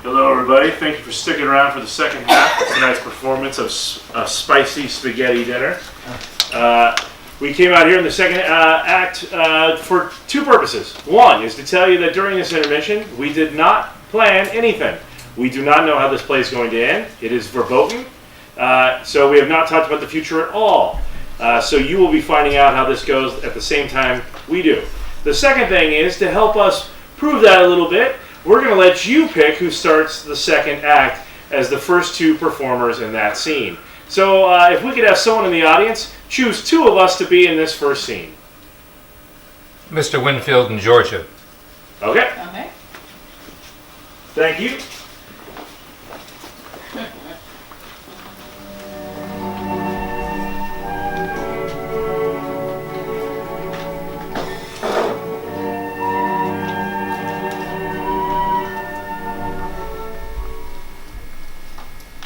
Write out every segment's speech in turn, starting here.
Hello everybody, thank you for sticking around for the second half of tonight's performance of Spicy Spaghetti Dinner. We came out here in the second act for two purposes. One is to tell you that during this intermission, we did not plan anything. We do not know how this play is going to end. It is verboten, so we have not talked about the future at all. So you will be finding out how this goes at the same time we do. The second thing is to help us prove that a little bit. We're going to let you pick who starts the second act as the first two performers in that scene. So if we could have someone in the audience choose two of us to be in this first scene. Mr. Winfield and Georgia. Okay. Okay. Thank you.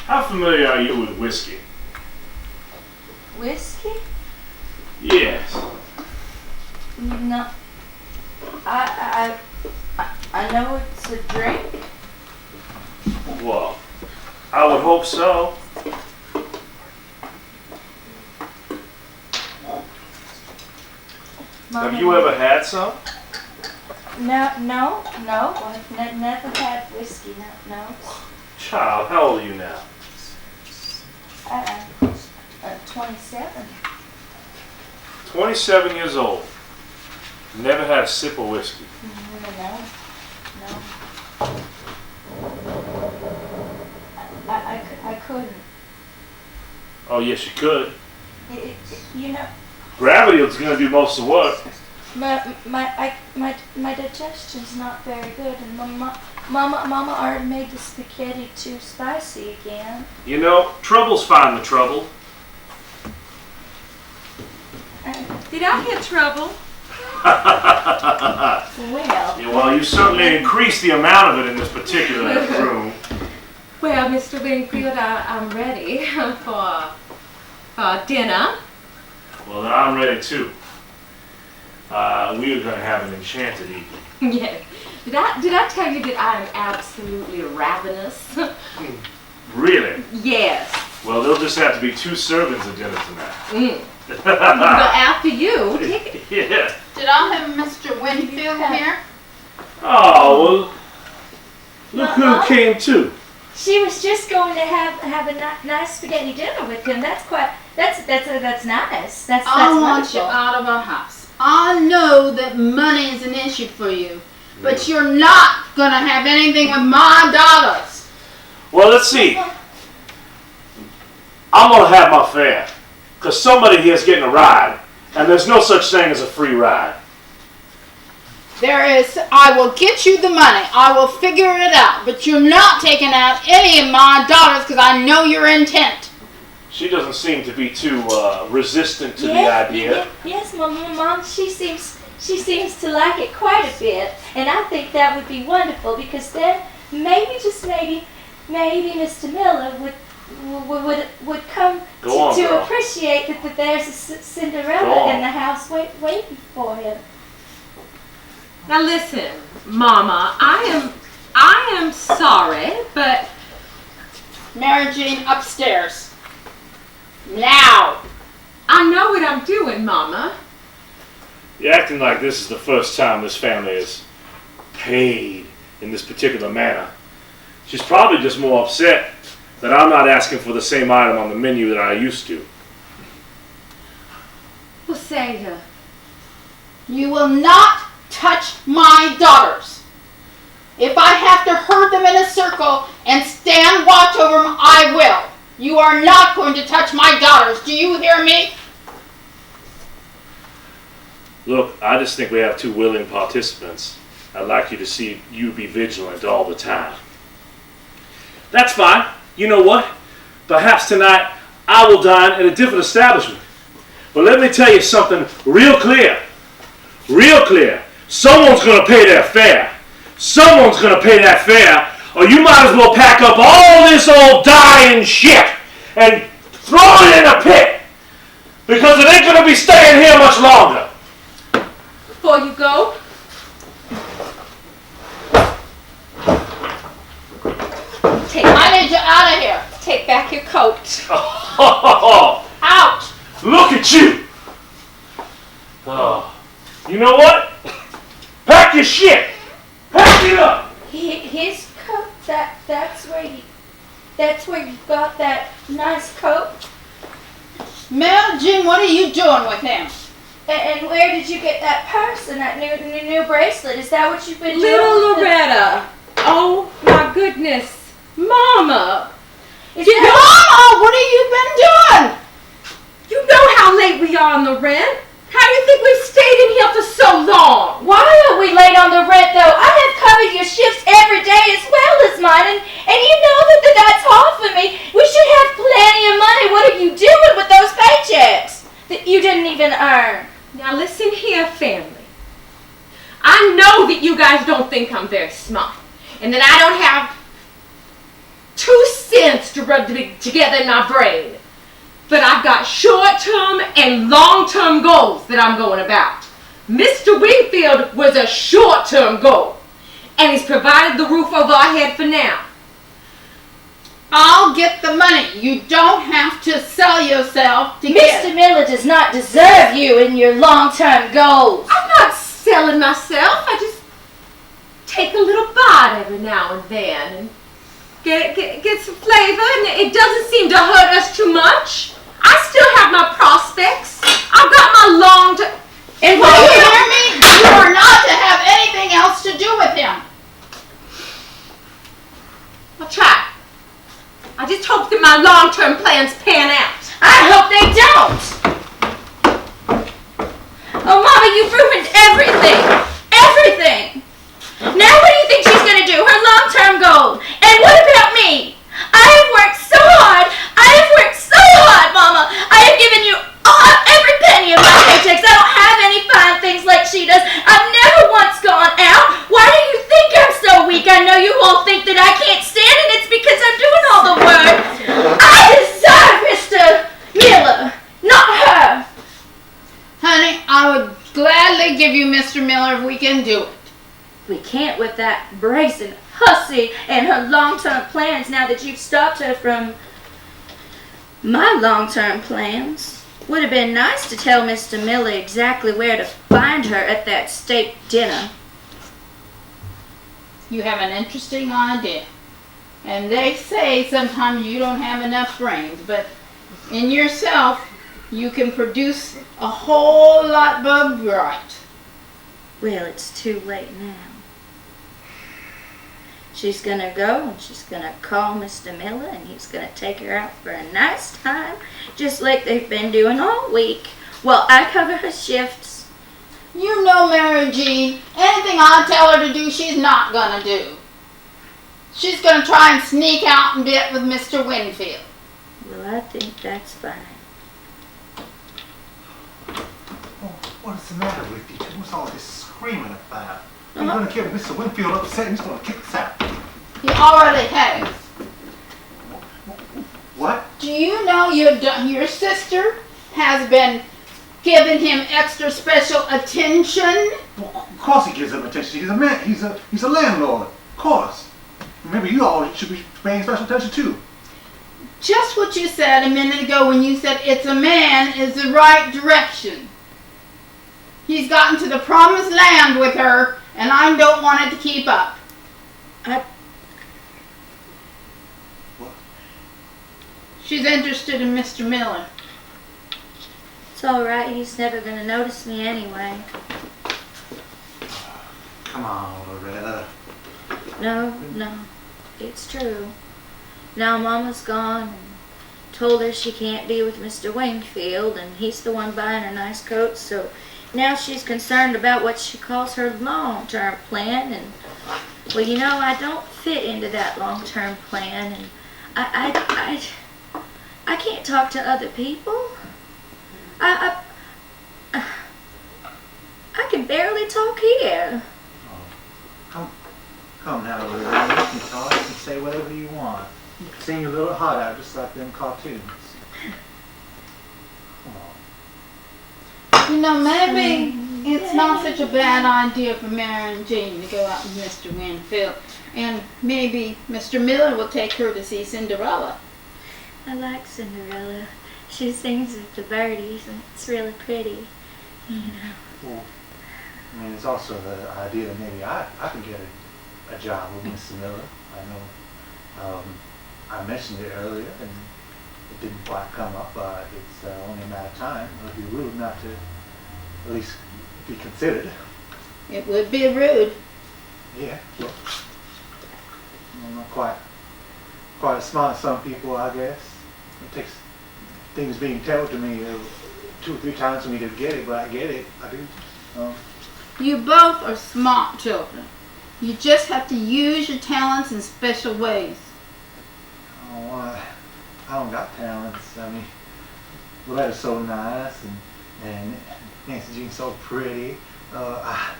How familiar are you with whiskey? Whiskey? Yes. No. I know it's a drink. Well, I would hope so. Have you ever had some? No. I've never had whiskey. No. Child, how old are you now? 27. 27 years old. Never had a sip of whiskey. No. I couldn't. Oh, yes, you could. You know, Gravity is going to do most of the work. my digestion's not very good, and Mama already made the spaghetti too spicy again. You know, trouble's find the trouble. Did I hear trouble? Well. Yeah, well, you certainly increased the amount of it in this particular room. Well, Mr. Wingfield, I'm ready for dinner. Well, then I'm ready too. We are going to have an enchanted evening. Yes. Did I tell you that I am absolutely ravenous? Really? Yes. Well, there'll just have to be 2 servings of dinner tonight. But after you. Yeah. Did I have Mr. Winfield here? Oh, well, look who came too. She was just going to have a nice spaghetti dinner with him. That's nice. That's I want you wonderful. out of our house. I know that money is an issue for you, but you're not going to have anything with my daughters. Well, let's see. I'm going to have my fare. Because somebody here is getting a ride. And there's no such thing as a free ride. There is, I will get you the money. I will figure it out. But you're not taking out any of my daughters because I know your intent. She doesn't seem to be too resistant to the idea. Yes, Mom. She seems to like it quite a bit, and I think that would be wonderful because then maybe Mr. Miller would come to appreciate that there's a Cinderella in the house waiting for him. Now listen, Mama, I am sorry, but Mary Jean, upstairs. Now. I know what I'm doing, Mama. You're acting like this is the first time this family is paid in this particular manner. She's probably just more upset that I'm not asking for the same item on the menu that I used to. Well, say her. You will not touch my daughters. If I have to herd them in a circle and stand watch over them, I will. You are not going to touch my daughters. Do you hear me? Look, I just think we have 2 willing participants. I'd like you to see you be vigilant all the time. That's fine. You know what? Perhaps tonight I will dine at a different establishment. But let me tell you something real clear. Real clear. Someone's going to pay their fare. Someone's going to pay that fare, or you might as well pack up all this old dying shit and throw it in a pit. Because it ain't going to be staying here much longer. Before you go, I need you out of here. Take back your coat. Out. Look at you! Oh. You know what? Pack your shit! Pack it up! His coat, that's where you got that nice coat? Mary Jean, what are you doing with him? And where did you get that purse and that new bracelet? Is that what you've been doing? Little Loretta. Oh my goodness. Mama. Is Mama, what have you been doing? You know how late we are on the rent. How do you think we've stayed in here for so long? Why are we late on the rent though? I have covered your shifts every day as well as mine, and you know that's hard for me. We should have plenty of money. What are you doing with those paychecks that you didn't even earn? Now listen here, family. I know that you guys don't think I'm very smart, and that I don't have 2 cents to rub together in my brain. But I've got short-term and long-term goals that I'm going about. Mr. Wingfield was a short-term goal, and he's provided the roof over our head for now. I'll get the money. You don't have to sell yourself to get Mr. Miller does not deserve you in your long-term goals. I'm not selling myself. I just take a little bite every now and then and get some flavor, and it doesn't seem to hurt us too much. I still have my prospects. I've got my long-term... And will you hear me? You are not to have anything else to do with him. I'll try. I just hope that my long-term plans pan out. I hope they don't. Oh, Mama, you've ruined everything. Everything. Now what do you think she's going to do? Her long-term goal. And what about me? I have worked so hard. I have worked so hard, Mama. I have given you every penny of my paychecks. I don't have any fine things like she does. I've never once gone out. Why do you think I'm so weak? I know you all think that I can't stand, and it's because I'm doing all the work. I deserve Mr. Miller, not her. Honey, I would gladly give you Mr. Miller if we can do it. We can't with that brazen hussy and her long-term plans now that you've stopped her from my long-term plans. Would have been nice to tell Mr. Miller exactly where to find her at that steak dinner. You have an interesting idea. And they say sometimes you don't have enough brains, but in yourself, you can produce a whole lot more bright. Well, it's too late now. She's gonna go and she's gonna call Mr. Miller and he's gonna take her out for a nice time, just like they've been doing all week. Well, I cover her shifts. You know Mary Jean, anything I tell her to do, she's not gonna do. She's gonna try and sneak out and get with Mr. Winfield. Well, I think that's fine. Oh, what's the matter with you? What's all this screaming about? You're going to get Mr. Winfield upset and he's going to kick us out. He already has. What? Do you know your sister has been giving him extra special attention? Well, of course he gives him attention. He's a man. He's a landlord. Of course. Maybe you all should be paying special attention too. Just what you said a minute ago when you said it's a man is the right direction. He's gotten to the promised land with her, and I don't want it to keep up. What? She's interested in Mr. Miller. It's all right. He's never going to notice me anyway. Come on, Loretta. No, it's true. Now Mama's gone and told her she can't be with Mr. Wingfield, and he's the one buying her nice coats, so now she's concerned about what she calls her long-term plan, and well, you know, I don't fit into that long-term plan, and I can't talk to other people. I can barely talk here. Come now, Loretta. You can talk and say whatever you want. You can sing your little heart out just like them cartoons. You know, maybe it's not such a bad idea for Mary and Jean to go out with Mr. Winfield. And maybe Mr. Miller will take her to see Cinderella. I like Cinderella. She sings with the birdies, and it's really pretty. You know. Well, I mean, it's also the idea that maybe I could get a job with Mr. Miller. I know I mentioned it earlier and it didn't quite come up, but it's only a matter of time. It would be rude not to at least be considered. It would be rude. Yeah, well, I'm not quite as smart as some people, I guess. It takes things being told to me 2 or 3 times for me to get it, but I get it. I do. You both are smart children. You just have to use your talents in special ways. I don't got talents. I mean, Loretta's so nice, and Nancy Jean's so pretty. I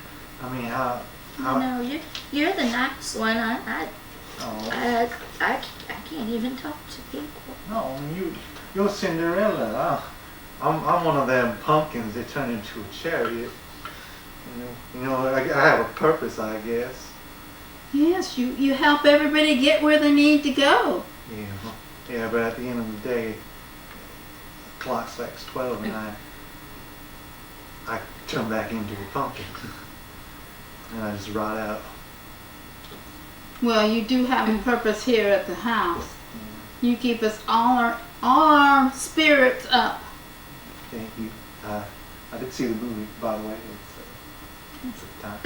mean, how? No, you're the nice one. I can't even talk to people. No, I mean, you're Cinderella. I'm one of them pumpkins that turn into a chariot. You know, I have a purpose, I guess. Yes, you help everybody get where they need to go. Yeah, but at the end of the day, the clock strikes 12 and I turn back into a pumpkin. And I just rot out. Well, you do have a purpose here at the house. You keep us all our spirits up. Thank you. I did see the movie, by the way. It's a time.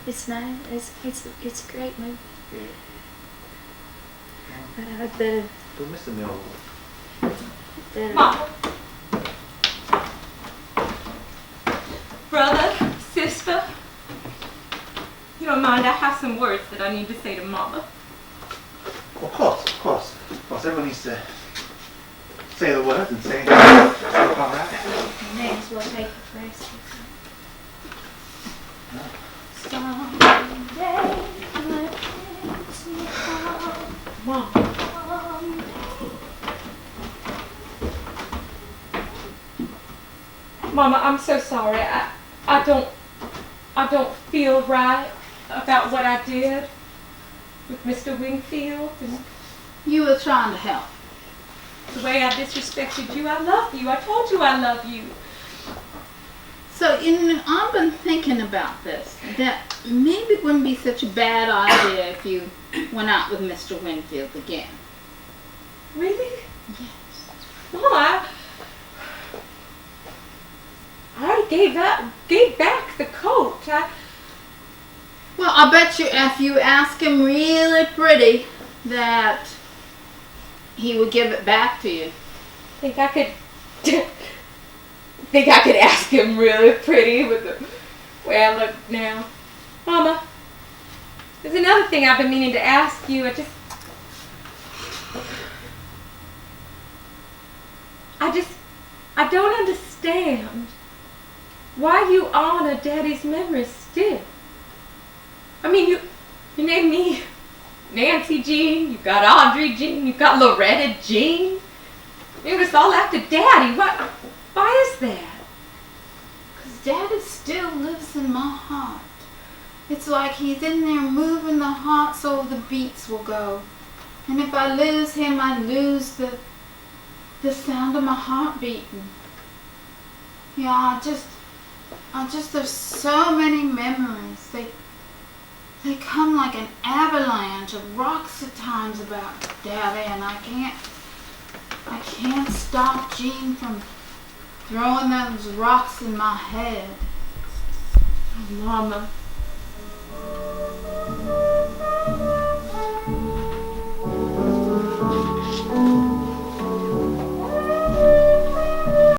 It's nice. It's a great movie. Yeah. But I better. But Mr. Miller. Mom. Brother, sister, you don't mind, I have some words that I need to say to Mama. Of course. Everyone needs to say the words and say it all right. May as well take it first. Mom. Mama, I'm so sorry. I don't feel right about what I did with Mr. Wingfield and You were trying to help. the way I disrespected you. I love you. I told you I love you. So, I've been thinking about this, that maybe it wouldn't be such a bad idea if you went out with Mr. Winfield again. Really? Yes. Mama, I already gave back the coat. Well, I bet you if you ask him really pretty that he would give it back to you. Think I could ask him really pretty with the way I look now. Mama, there's another thing I've been meaning to ask you. I don't understand why you honor Daddy's memory still. I mean, you named me Nancy Jean, you got Audrey Jean, you got Loretta Jean. It was all after Daddy. Why is that? Because Daddy still lives in my heart. It's like he's in there moving the heart so the beats will go. And if I lose him, I lose the sound of my heart beating. Yeah, there's so many memories. They come like an avalanche of rocks at times about Daddy, and I can't stop Jean from throwing those rocks in my head. Oh, Mama.